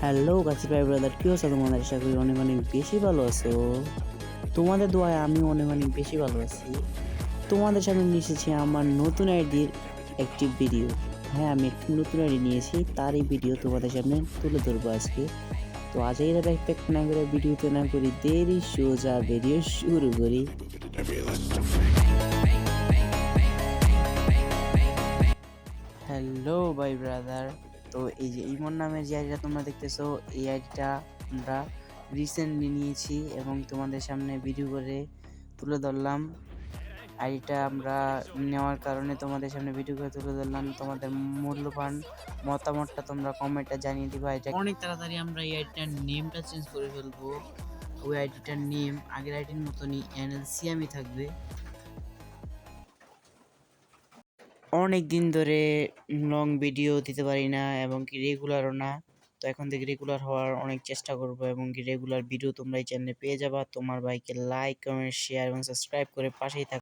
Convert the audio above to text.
Hello গাছি ভাই brother, কি হচ্ছে তোমাদের? আশা করি অনেক অনেক বেশি ভালো আছো। তোমাদের দোয়ায় আমি অনেক অনেক বেশি ভালো আছি। তোমাদের সামনে নিয়ে এসেছি আমার নতুন আইডির একটি ভিডিও। হ্যাঁ, আমি একটি নতুন আইডি নিয়েছি, তারই ভিডিও তোমাদের সামনে তুলে ধরবো আজকে। তো আজ এই ব্যাকপ্যাক না করে ভিডিওতে না করি দেরি, সোজা ভিডিও শুরু করি। হ্যালো ভাই ব্রাদার, তো এই যে ইমন নামের যে আইডিটা তোমরা দেখতেছো, এই আইডিটা আমরা রিসেন্টলি নিয়েছি এবং তোমাদের সামনে ভিডিও করে তুলে ধরলাম। আইডিটা আমরা নেওয়ার কারণে তোমাদের সামনে ভিডিও করে তুলে ধরলাম। তোমাদের মূল্যবান মতামতটা তোমরা কমেন্টে জানিয়ে দিবা। এটা অনেক তাড়াতাড়ি আমরা এই আইডিটার নেমটা চেঞ্জ করে ফেলবো। ওই আইডিটার নেম আগের আইডির মতনই এনএলসিএমই থাকবে। অনেক দিন ধরে লং ভিডিও দিতে পারি না এবং কি রেগুলারও না। তো এখন থেকে রেগুলার হওয়ার অনেক চেষ্টা করব এবং কি রেগুলার ভিডিও তোমরা এই চ্যানেলে পেয়ে যাবা। তোমার ভাইকে লাইক, কমেন্ট, শেয়ার এবং সাবস্ক্রাইব করে পাশেই থাকো।